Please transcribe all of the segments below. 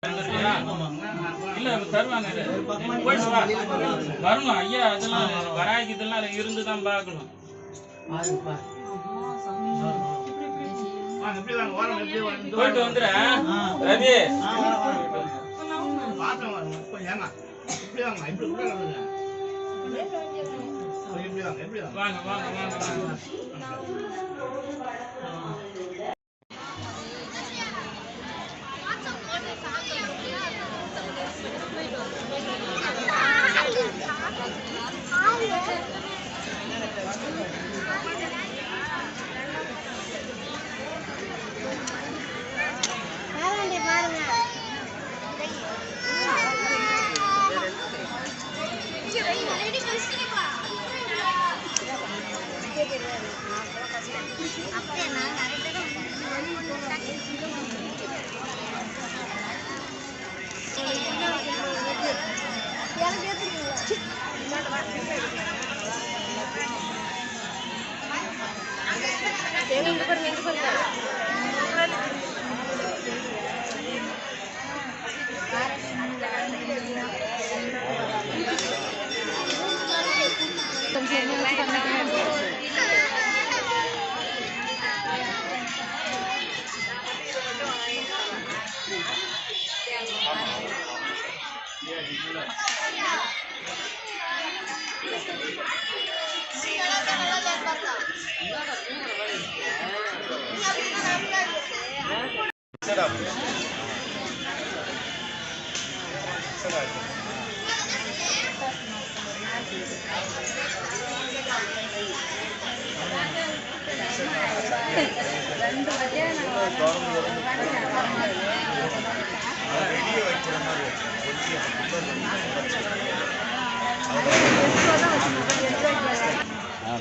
இல்ல தருவாங்க வரணும் ஐயா. அதெல்லாம் வராய்க்கு இதெல்லாம் இருந்துதான் பார்க்கணும். போயிட்டு வந்துடுறேன் ரவி. வாங்க வாங்க வாங்க.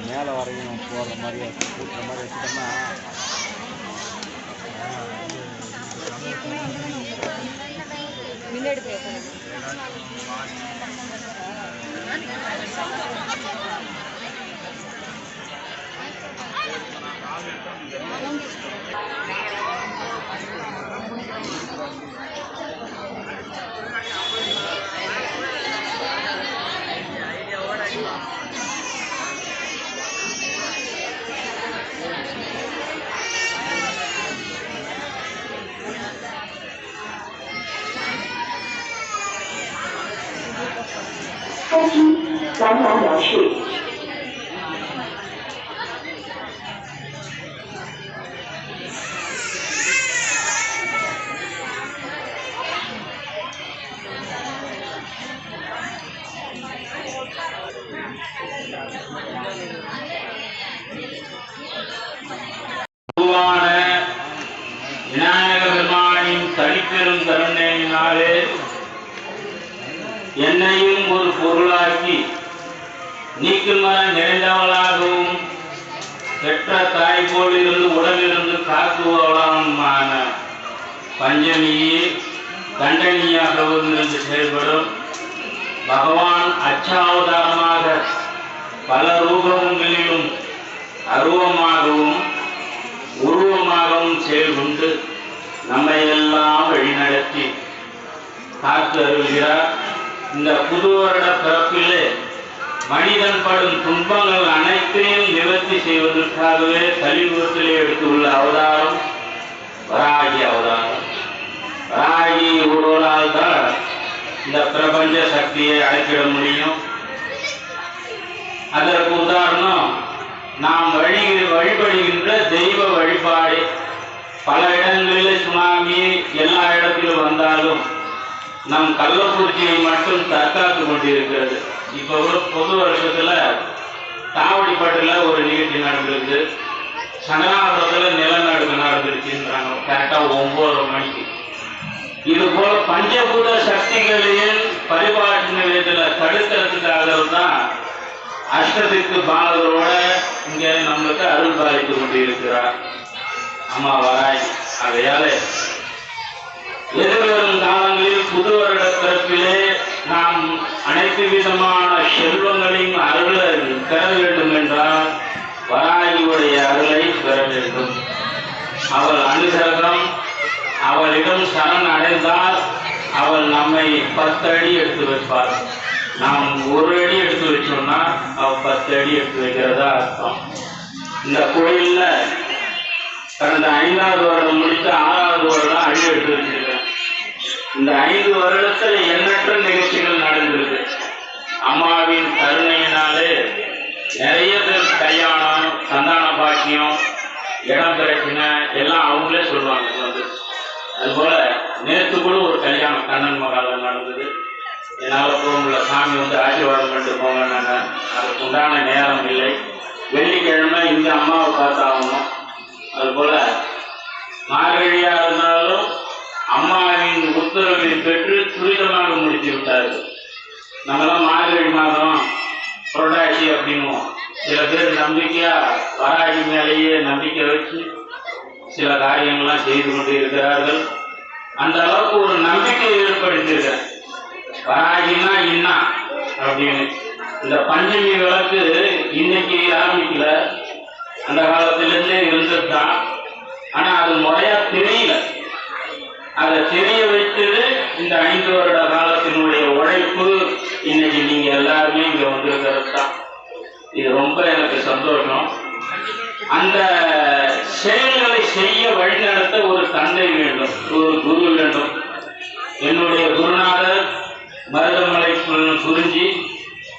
மேலே வரைக்கும் போடுற மாதிரி கூட்டுற மாதிரி வச்சுட்டோம்னா முன்னாடி开机蓝牙模式。விநாயக பெருமானின் தனிப்பெரும் கருணையினாலே என்னையும் ஒரு பொருளாக்கி நீக்குமர நிறைந்தவளாகவும் பெற்ற தாய் போலிருந்து உடலிருந்து காக்குவவளான பஞ்சமியே தண்டனியாக இருந்து செயல்படும் பகவான் அச்சாவதாரமாக பல ரூபங்களிலும் அருவமாகவும் உருவமாகவும் செயல்கொண்டு நம்மை எல்லாம் வழிநடத்தி காத்து அருள்கிறார். இந்த புது வருட பிறப்பிலே மனிதன் படும் துன்பங்கள் அனைத்தையும் நிவர்த்தி செய்வதற்காகவே கலியுகத்திலே எடுத்துள்ள அவதாரம் வராகி அவதாரம். வராகி ஒருவரால் தான் இந்த பிரபஞ்ச சக்தியை அழைக்கிட முடியும். அதற்கு உதாரணம் நாம் வழிபடுகின்ற தெய்வ வழிபாடு. பல இடங்களில் சுனாமி எல்லா இடத்திலும் வந்தாலும் நம் கள்ளக்குறிச்சியை மட்டும் தற்காத்து கொண்டிருக்கிறது. இப்போ கூட பொது வருஷத்துல தாவடிப்பட்டில் ஒரு நிகழ்ச்சி நடந்திருக்கு. சங்கராபுரத்தில் நிலநடுக்கு நடந்துருச்சுன்றாங்க கரெக்டாக 9 மணிக்கு. இது போல பஞ்சபூத சக்திகளையும் பரிபாட்டு நிலையத்தில் தடுக்கிறதுக்காக தான் அஷ்டதிக்கு பாலகரோட இங்கே நம்மளுக்கு அருள் பாலித்து கொண்டிருக்கிறார் அம்மா வராய். அதையால எதிர்வரும் காலங்களில் புது வருட பிறப்பிலே நாம் அனைத்து விதமான செல்வங்களையும் அருளை பெற வேண்டும் என்றால் வராகியுடைய அருளை பெற வேண்டும். அவள் அனுகிரகம் அவளிடம் சரண் அடைந்தால் அவள் நம்மை 10 அடி எடுத்து வைப்பாள். நாம் 1 அடி எடுத்து வச்சோம்னா அவள் 10 அடி எடுத்து வைக்கிறதா அர்த்தம். இந்த கோயில்ல கடந்த 5வது வருடம் முடித்து 6வது வருடம் அடி எடுத்து வச்சிருக்கேன். இந்த 5 வருடத்தில் எண்ணற்ற நிகழ்ச்சிகள் நடந்திருக்கு. அம்மாவின் கருணையினாலே நிறைய பேர் கல்யாணம், சந்தான பாக்கியம், இடம் பிரச்சனை எல்லாம் அவங்களே சொல்லுவாங்க வந்து. அதுபோல நேற்று கூட ஒரு கல்யாணம் கண்ணன் மகாலில் நடந்தது. என்னால் போக முடியல, சாமி வந்து ஆசீர்வாதம் பண்ணிட்டு போங்கன்னாங்க. அதுக்கு உண்டான நேரம் இல்லை. வெள்ளிக்கிழமை இந்த அம்மாவை பார்த்தாகணும். அதுபோல மார்கழியாக இருந்தாலும் அம்மாவின் உத்தரவை பெற்று துரிதமாக முடித்து விட்டார்கள். நம்மளாம் மார்கழி மாதம் புரட்டாசி அப்படின்வோம். சில பேர் நம்பிக்கையா வராகி மேலேயே நம்பிக்கை வச்சு சில காரியங்கள்லாம் செய்து கொண்டு இருக்கிறார்கள். அந்த அளவுக்கு ஒரு நம்பிக்கை ஏற்படுத்தியிருக்கிறேன். வராகினா என்ன அப்படின்னு. இந்த பஞ்சமி விளக்கு இன்னைக்கு ஆரம்பிக்கல, அந்த காலத்திலிருந்தே இருந்தது தான். ஆனா அது முறையா தெரியல. அதை தெரிய வைத்தது இந்த 5 வருட காலத்தினுடைய உழைப்பு. இன்னைக்கு நீங்க எல்லாருமே இங்க வந்திருக்கிறது தான். இது ரொம்ப எனக்கு சந்தோஷம். அந்த செயல்களை செய்ய வழிநடத்த ஒரு தந்தை வேண்டும், ஒரு குரு வேண்டும். என்னுடைய குருநாதர் மருதமலை குறிஞ்சி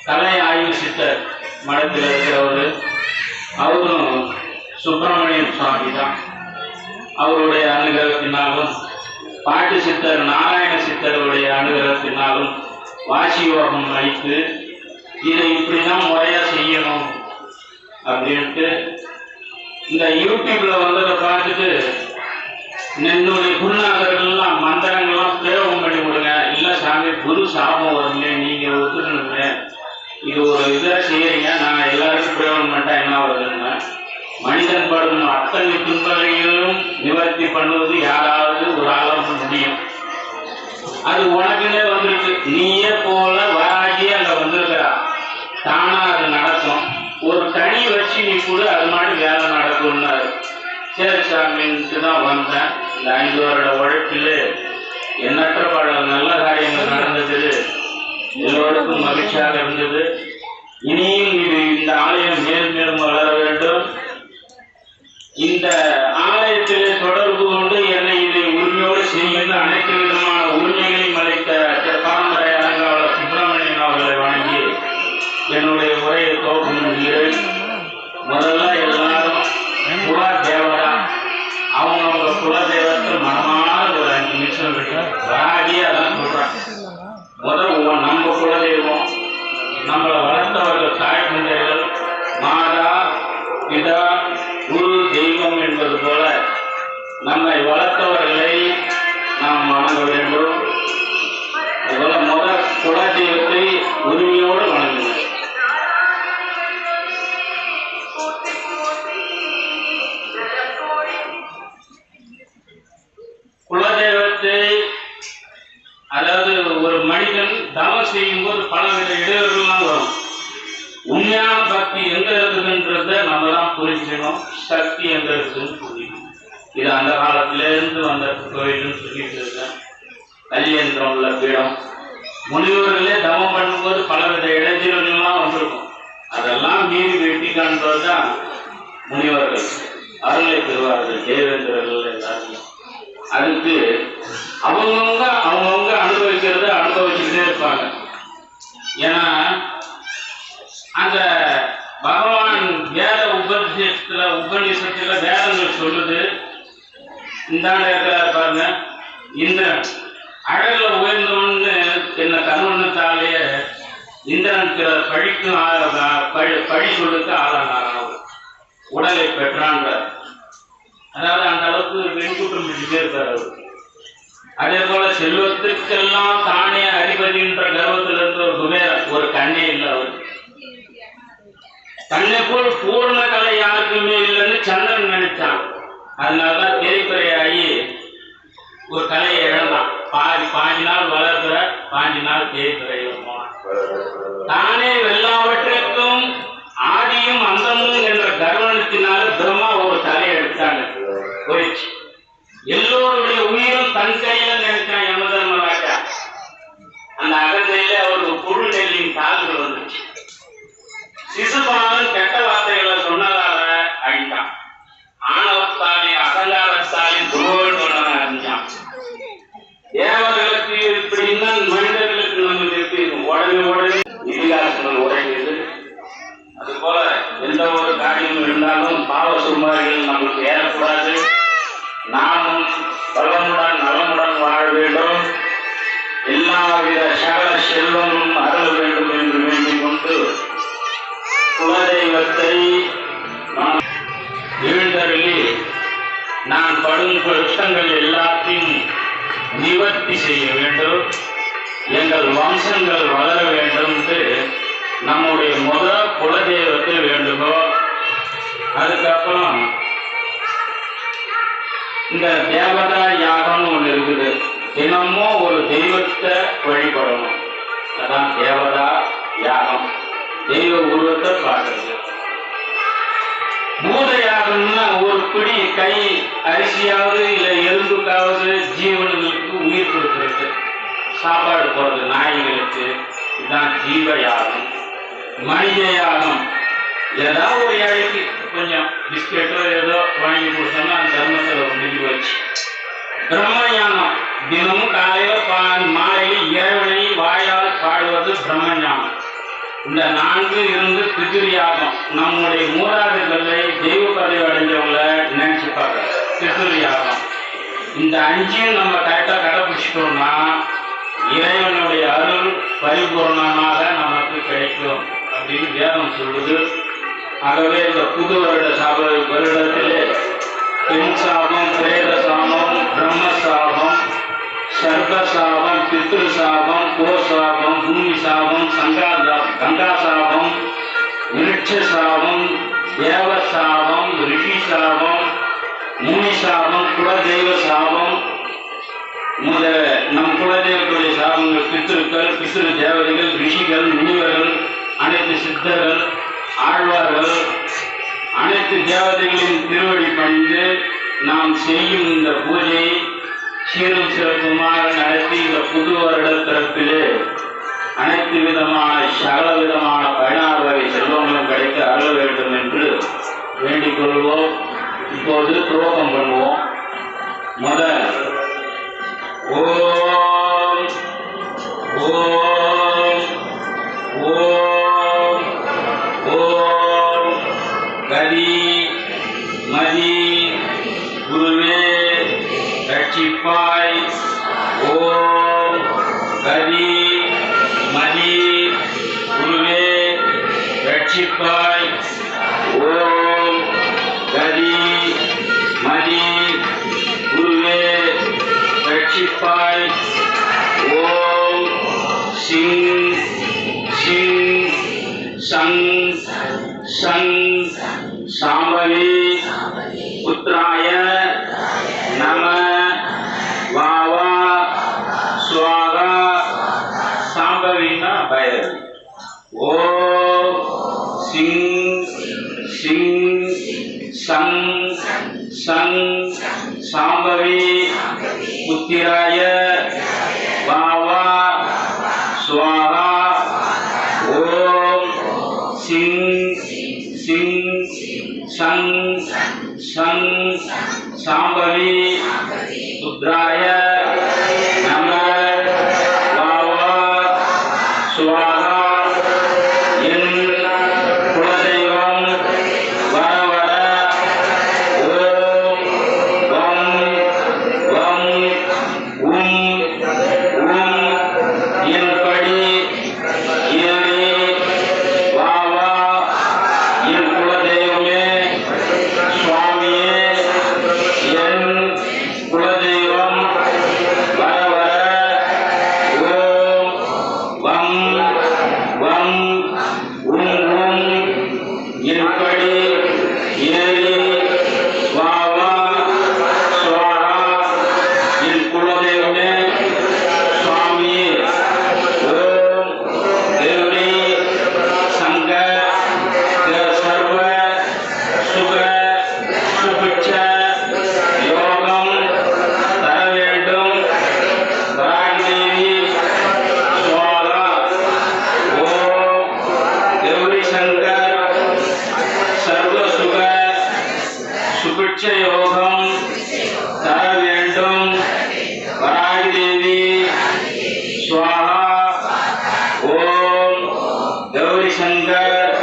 கலை ஆய்வு சித்தர் மடத்தில் இருக்கிறவர். அவரும் சுப்பிரமணியன் சுவாமி தான். அவருடைய அனுகிரகத்தினாலும் பாட்டு சித்தர் நாராயண சித்தருடைய அனுகிரகத்தினாலும் வாசி யோகம் அளித்து இதை இப்படிதான் முறையா செய்யணும் அப்படின்ட்டு இந்த யூடியூப்ல வந்ததை பார்த்துட்டு என்னுடைய குருநாதர்கள்லாம் மந்திரங்கள்லாம் பிரயோகம் பண்ணி கொடுங்க. இல்லை சாமி குரு சாபம் வருங்க, நீங்க ஒத்துக்கணுங்க, இது ஒரு இதாக செய்யறீங்க, நான் எல்லாருக்கும் பிரயோகம் பண்ணிட்டா என்ன வருதுங்க. மனிதன் படும் அத்தனை துன்பங்களையும் நிவர்த்தி பண்ணுவது யாராவது ஒரு ஆளாக முடியும். அது உனக்குன்னே வந்துருக்கு. நீயே போல வராகி அங்க வந்திருக்கிறா, தானா அது நடக்கும். ஒரு தனி வச்சு நீ கூட அது மாதிரி வேலை நடக்கும்னாரு. சரி சாமின்ட்டு தான் வந்தேன். இந்த 5 வருட உழைப்பில் எண்ணற்ற பல நல்ல காரியங்கள் நடந்தது. எல்லோருக்கும் மகிழ்ச்சியாக இருந்தது. இனியும் இந்த ஆலயம் மேலும் மேலும் வளர வேண்டும். இந்த ஆலயத்திலே தொடர்பு கொண்டு என்னை இதை உரிமையோடு செய்கின்ற அனைத்து விதமான உரிமைகளையும் அளித்த பாரம்பரிய அலங்காவலர் சுப்பிரமணியன் அவர்களை வணங்கி என்னுடைய உரையை துவக்குகிறேன். முதல்ல எல்லாரும் குல தேவதா, அவங்க குலதெய்வத்தை மனமான ஒரு 5 நிமிஷம் இருக்கு. வராகி அதான் சொல்றாங்க. முதல் நம்ம குலதெய்வம், நம்மளை வளர்த்தவர்கள் தாய் தந்தைகள், மாதா பிதா குரு தெய்வம் என்பது போல நம்மை வளர்த்தவர்களை நாம் வணங்க வேண்டும். அதுபோல முதல் குலதெய்வத்தை உரிமையோடு வணங்குங்கள். குலதெய்வத்தை, அதாவது ஒரு மனிதன் தவம் செய்யும் போது பலவித இடையூறுலாம் வரும். உண்மையான பக்தி எங்க இருக்குதுன்றத நம்ம தான் புரிஞ்சுக்கணும். சக்தி எங்க இருக்குதுன்னு புரிஞ்சுக்கணும். இது அந்த காலத்திலிருந்து வந்த கோயில்னு சொல்லிட்டு இருக்கேன். கல்யந்திரம் உள்ள பீடம். முனிவர்களே தவம் பண்ணும்போது பலவித இடைஞ்சல்கள்லாம் வந்திருக்கும். அதெல்லாம் மீறி வெட்டி காண்பது தான் முனிவர்கள் அருளை பெறுவார்கள். தேவேந்திரர்கள் எல்லாருமே அதுக்கு அவங்கவுங்க அனுபவிக்கிறத அனுபவிச்சுக்கிட்டே இருப்பாங்க. ஏன்னா அந்த பகவான் வேத உபநிஷத்துல வேதங்கள் சொல்லுது. இந்தாண்ட இருக்கிறார் பாருங்க, இந்திரன் அழகுல உயர்ந்தவன்னு என்ன கருவணத்தாலேயே இந்திரன் பழிக்கும் பழி சொல்லுக்கு ஆளானார். உடலை பெற்றான்ற, அதாவது அந்த அளவுக்கு வெண்குற்றம் பிடிச்சிட்டே இருக்கார் அவர். அதே போல செல்வத்துக்கெல்லாம் தானே அதிபதின்ற கர்வத்தில் இருந்த ஒரு குபேரன், ஒரு கண்ணே இல்லை அவர். தன்னை போல் பூர்ண கலை யாருக்குமே இல்லைன்னு சந்திரன் நினைச்சான். அதனாலதான் தேய்பிரையாகி ஒரு கலையை இழந்தான். பாஞ்சு நாள் வளர்க்கிற 5 நாள் தேய்பிரையில் போனான். தானே எல்லாவற்றிற்கும் ஆதியும் அந்தமும் என்ற கர்வணத்தினால பிரம்மா ஒரு தலையை எடுத்தாங்க, போயிடுச்சு. எல்லோருடைய உயிரும் தன் கையில நினைச்சான் யமதர்மராஜா. எல்லாவித சகல செல்வமும் அருள வேண்டும் என்று வேண்டிக் கொண்டு குலதெய்வத்தை நான் எழுந்தருளி நான் படும் கஷ்டங்கள் எல்லாத்தையும் நிவர்த்தி செய்ய வேண்டும், எங்கள் வம்சங்கள் வளர வேண்டும் என்று நம்முடைய முதல் குலதெய்வத்தை வேண்டுகோள். அதுக்கப்புறம் இந்த தேவதா யாகம்னு ஒன்று இருக்குது. தினமும் ஒரு தெய்வத்தை வழிபடணும். அதான் தேவதா யாகம், தெய்வ உருவத்தை காட்டுறது. பூத யாகம்னா ஒரு பிடி கை அரிசியாவது இல்லை எறும்புக்காவது ஜீவன்களுக்கு உயிர் கொடுக்கிறது, சாப்பாடு போடுறது நாய்களுக்கு. இதுதான் ஜீவ யாகம். மனித யாகம் ஏதாவது ஒரு ஏழைக்கு கொஞ்சம் பிஸ்கெட்டோ ஏதோ வாங்கி கொடுத்தோம்னா அந்த தர்மத்தில் முடிஞ்சு வச்சு. பிரம்மஞானம் தினமும் காலையில் மாலையில் இறைவனை வாயால் பாடுவது பிரம்மஞானம். இந்த 4 இருந்து பிதிரியாகம். நம்முடைய மூதாதைகளை தெய்வ பதவி அடைஞ்சவங்களை நினைச்சு பார்க்க பிதிரியாகம். இந்த 5 நம்ம கரெக்டாக கடைபிடிச்சிட்டோம்னா இறைவனுடைய அருள் பரிபூர்ணமாக நமக்கு கிடைக்கும் அப்படின்னு வேதம் சொல்லுது. ஆகவே இந்த புது வருடத்திலே பெண் சாபம், பிரேத சாபம், பிரம்ம சாபம், சர்வ சாபம், பித்ரு சாபம், கோ சாபம், பூமி சாபம், கங்கா சாபம், விருட்ச சாபம், தேவ சாபம், ரிஷி சாபம், முனி சாபம், குலதெய்வ சாபம். நம் குலதெய்வத்துடைய சாபங்கள் பித்ருக்கள், பித்ரு தேவதைகள், ரிஷிகள், முனிவர்கள், அனைத்து சித்தர்கள், ஆழ்வார்கள், அனைத்து தேவதைகளின் திருவடி பணிந்து நாம் செய்யும் இந்த பூஜையை சீரும் சிறப்புமாக நடத்தி இந்த புது வருட பிறப்பிலே அனைத்து விதமான சகல விதமான 16 வகை செல்வங்களும் கிடைக்க அருள வேண்டும் என்று வேண்டிக் கொள்வோம். இப்போது துவக்கம் பண்ணுவோம். முதல் ஓம் ஓம் ஓம் ஓம் கதி மதி குருவே ரட்சிப்பாய். ஓம் கதி மதி குருவே ரட்சிப்பாய். ஓம் கதி மதி குருவே ரட்சிப்பாய். ஓம் சிங் சிங் சங் சங் சாம்பவி புத்ராய நம வாவா ஸ்வாகா. சாம்பவின்னா பைரவி. ஓம் சிங் சிங் சங் சங் சாம்பவி புத்திராய வாவா ஸ்வாகா. ஓம் சிங் சிங் சங் சங் சாம்பவி புத்ராய நம வாவா ஸ்வாகா. என் குலதெய்வம் வர வர ஓம் வம் வம் உம் உம் என்படி ஏறி வாவா. என் குலதெய்வமே சுவாமியே, என் குலதெய்வம் வர வர ஓம் வம் வம் உம் என்படி ஏறி வாவா ஸ்வாகா. என் குலதெய்வமே சுவாமியே. ஓம் தேவரி சங்க சர்வ சுக சுபிட்ச யோகம் தர வேண்டும். ராஜதேவி ஸ்வாகா. ஓம் தேவரி சங்கர் சர்வ சுக சுபிட்ச யோகம் தர வேண்டும். ராஜதேவி ஸ்வாகா. ஓம் கௌரி சங்கர்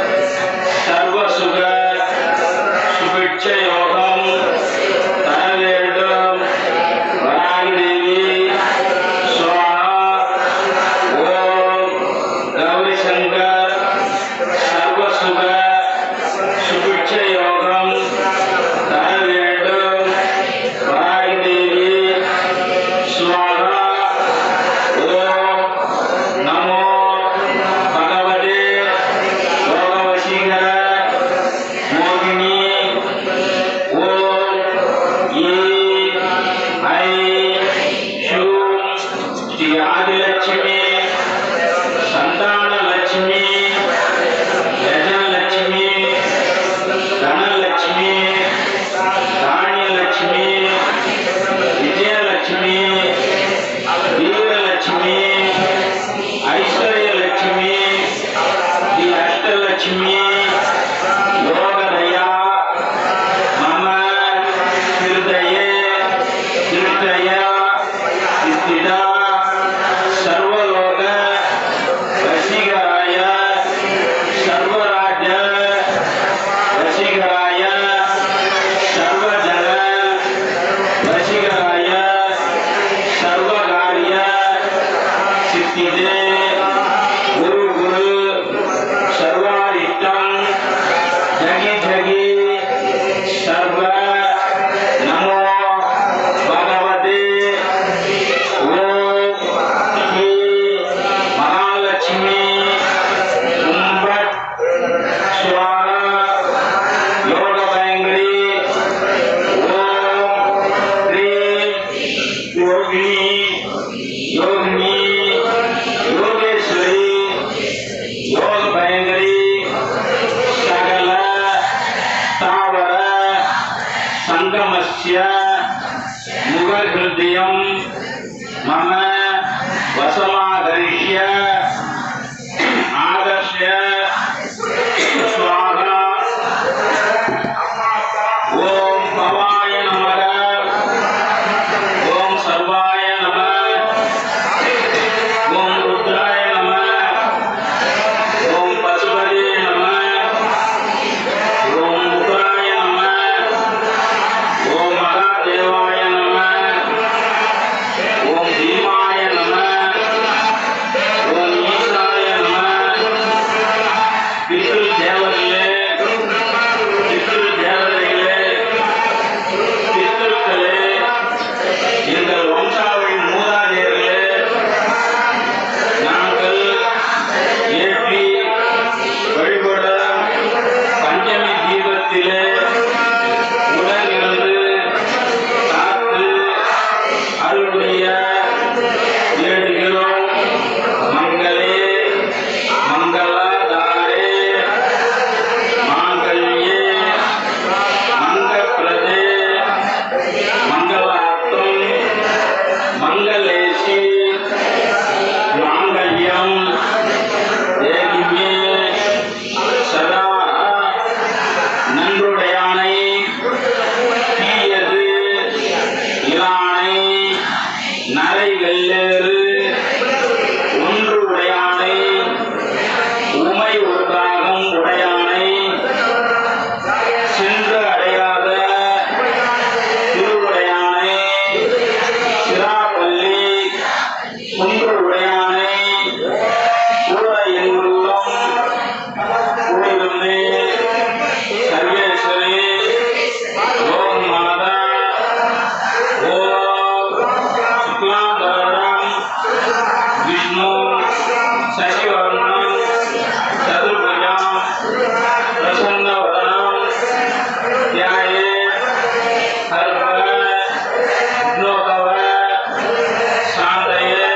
சர்வ சுக சுபிட்ச யோகம் தர வேண்டும். ராஜதேவி ஸ்வாகா. ஆதிலட்சுமி, சந்தானலட்சுமி, கஜலட்சுமி, தனலட்சுமி, தானியலட்சுமி, விஜயலட்சுமி, வீரலட்சுமி, ஐஸ்வர்யலட்சுமி, தி அஷ்டலட்சுமி, யோகதயா, மம ஹிருதயே திருஷ்டயா சித்திதா சர்வலோக வசீகராய சர்வராஜ வசீகராய சர்வஜன வசீகராய சர்வகாரிய சித்திதே குரு குரு சர்வாரிஷ்டம் ஜகி ஜகி சர்வ நமோ பகவதே ஓம் ஸ்ரீ மகாலட்சுமி கும்பட் ஸ்வாஹா யோக பயங்கரி ஓம் ஸ்ரீ யோகினி யோகினி யோகேஸ்வரி யோக பயங்கரி சகல தாவர சங்கமஸ்ய முகஹிருதயம் மம வசமாகரிஷ்ய ஆதர்ஷ்ய ஸ்வாஹா ஓம் பவாய நமக ஓம் சர்வாய நம ஓம் ருத்ராய நம ஓம் பசுபதே நம ஓம் முகராய நம ஓம் மகாதேவாய நம ஓம் பீமாய நம ஓம் ஈசாய நம பித்ரு தேவர்களே பித்ரு தேவதைகளே பித்ருக்களே எங்கள் வம்சாவளி மூதாதையர்களே நாங்கள் ஏற்றி வழிபட பஞ்சமி தீபத்திலே உடனிருந்து காத்து அருளுடைய வேண்டுகிறோம். மங்களே மங்களாதாரே மாங்கல்யே மங்கப்பிரதே மங்களார்த்தம் மங்களேசி மாங்கல்யம் தேகிமே சதா நன்றுடையானை தீயது இலானை நரை வெள்ளேறு ஒன்று உடையானை உமை ஒரு பாகம் உடையானை சென்று அடையாத திருவுடையானை சிராப்பள்ளி குன்று உடையானை கூட எங்குள்ளம் கூடிவந்தே சர்வேஸ்வரி ஓம் மாதா ஓம் சுக்லாம்பரம் விஷ்ணு சசிவர்ணம் சதுர்புஜம் பிரசன்னவதனம் தியாயே ஹர்ப விக்னோகவ சாந்தயே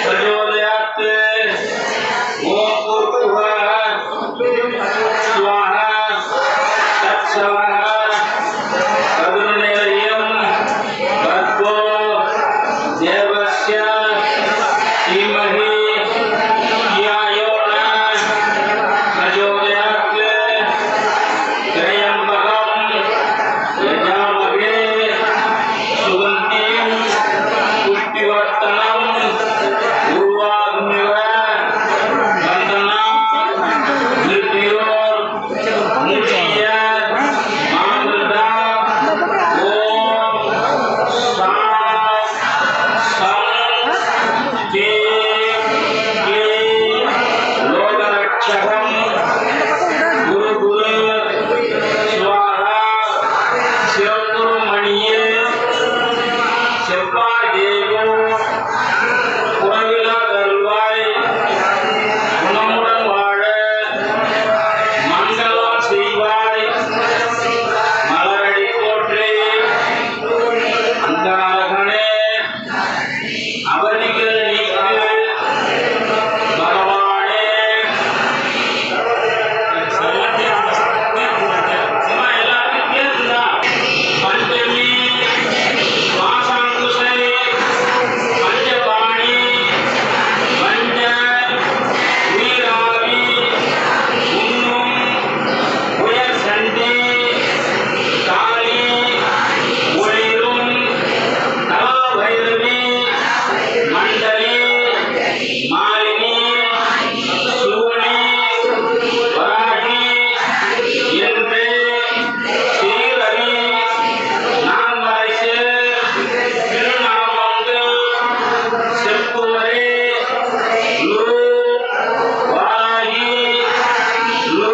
प्रचोदयात् ओम भूर्भुवः स्वाहा तत्सवितुर्वरेण्यं भर्गो देवस्य धीमहि धियो यो नः प्रचोदयात् त्र्यम्बकं यजामहे सुगन्धिं पुष्टिवर्धनम् उर्वारुकमिव वन्दनात् मृत्योर्मुक्षीयत् मामृता ॐ शान्ति लोकरक्षकं गुरु स्वाहा சிவகுருமணியே செவ்வாய் தேவோ குறைவில்லாத அருள்வாய் குணமுடன் வாழ மங்களம் செய்வாய் மலரடி போற்றி அந்தரகனே அவதிகள் நீக்கு பகவானே அம்மா எல்லாரும் கேட்டுதா பஞ்சமி மாசாங்குசை பஞ்சபாணி பஞ்ச வீராவி உண்ணும் உயர் சண்டி காளி ஒளிரும் நவபைரவி மண்டலி மாலினி சூனி வராகி என்று சீரவி நான்மறைசு திருநாமங்கள் செப்புவரே லூ வராகி லூ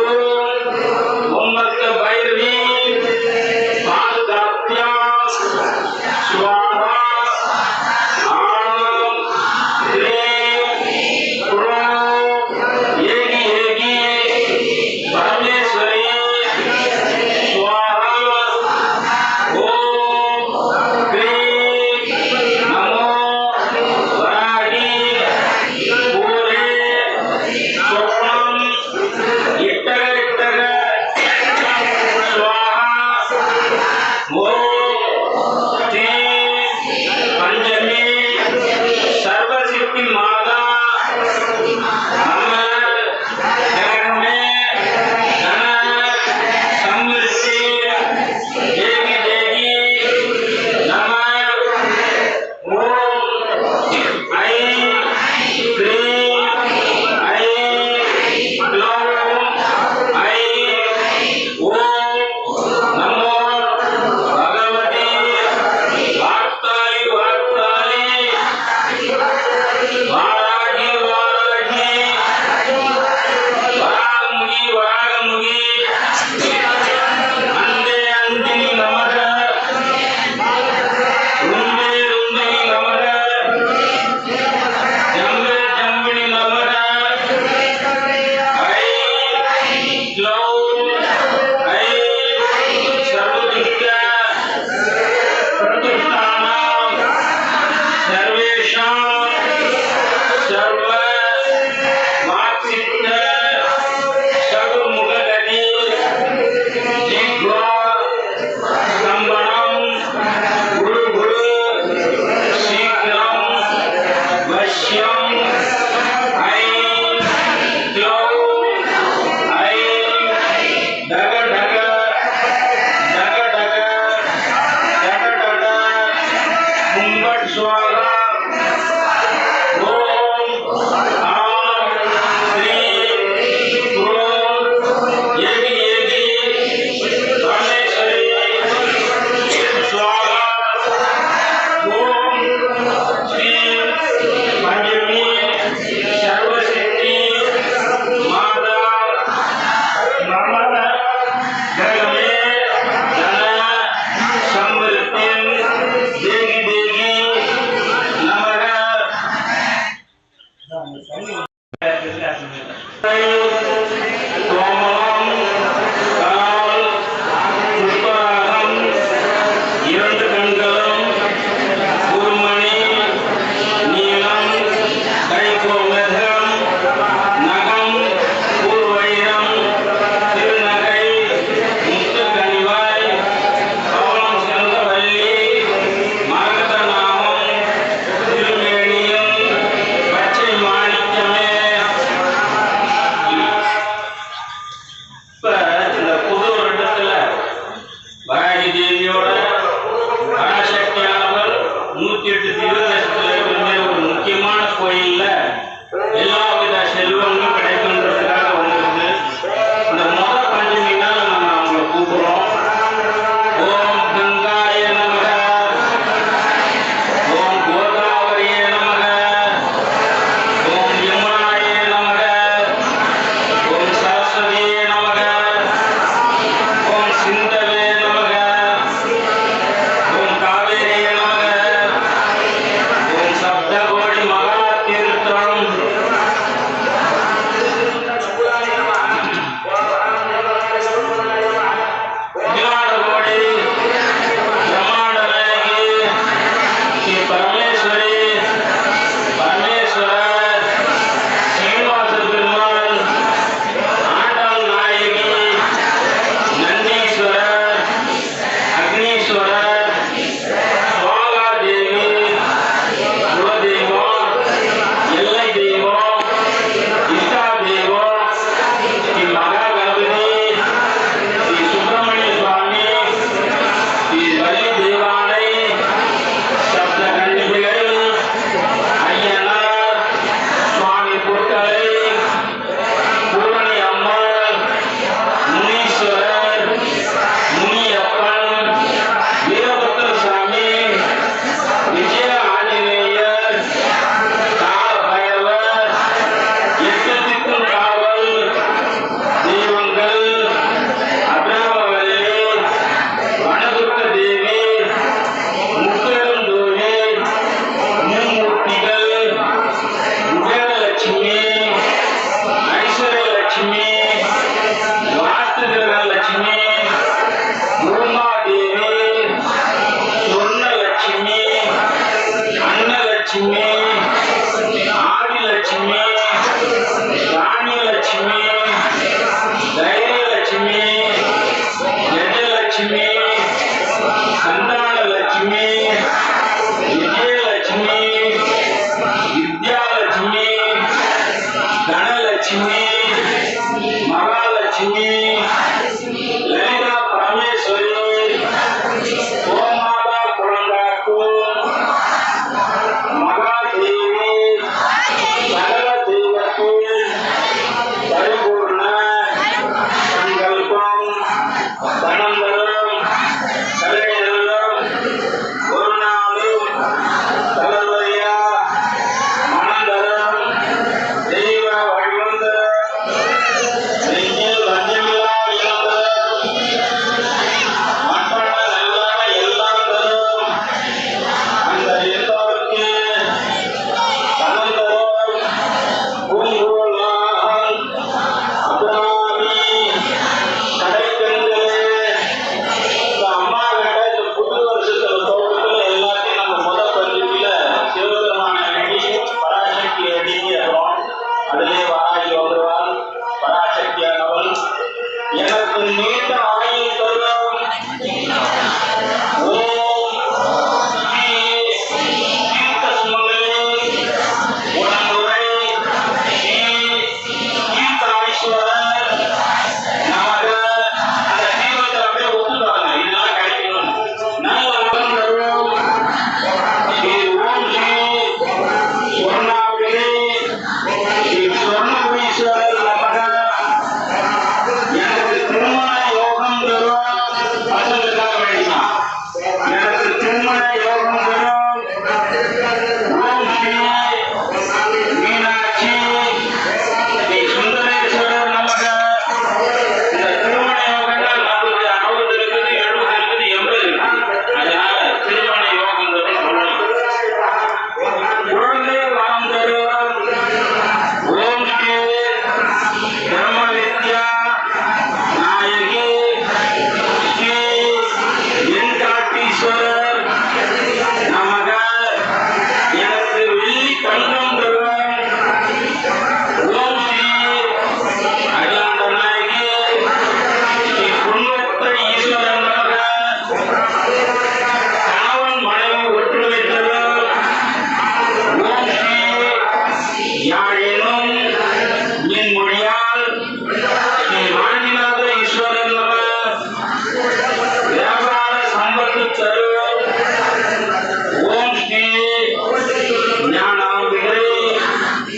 உம்மத்த பைரவி பாதுகாப்பியா சுவாகா ஆம் க்ரீம் குரும் ஏகி ஏகி பரமேஸ்வரி சுவாகா ஓம் க்ரீம் நமோ வராகி பூரே சொர்ணம் இட்டக இட்டக சுவாகா ஓம் ஸ்ரீம் பஞ்சமி சர்வசித்தி மாதா நம ஜனமே தன சம்மிருத்தி தேவி தேவி நம ஓம் ஐ க்ரீம் ஐ க்ளௌம் ஐ ஓம் நமோ பகவதி வார்த்தாளி வார்த்தாளி வாராகி வாராகி வராகமுகி வராகமுகி அந்தே அந்தினி நமக ருந்தே ருந்தினி நமக ஜம்பே ஜம்பினி நமக ஐ க்ளௌம் ஐ சர்வதுஷ்ட பிரதுஷ்டானாம் सर्वेषां सर्व वाक्सिद्ध सर्वमुखगति जिह्वा स्तम्भनं गुरु गुरु शीघ्रं वश्यं ऐं क्लौं ऐं डग डग डग डग डग डग कुंभट स्वाहा ओम आम ह्रीं क्रों येगी येगी परमेश्वरी स्वाहा ओम श्रीं पंचमी सर्वसिद्धि माता नमः जगमे धन समृद्धिं देगी देगी नमः கோமளம் கால் புஷ்பராகம் இரண்டு கண்களும் குருமணி நீல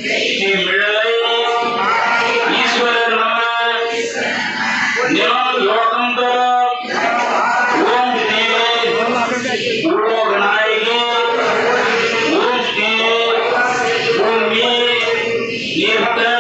श्री मिळले ईश्वर नम नियम योगम ओम श्री गुरु गणायके ओम श्री भूमि निर्भर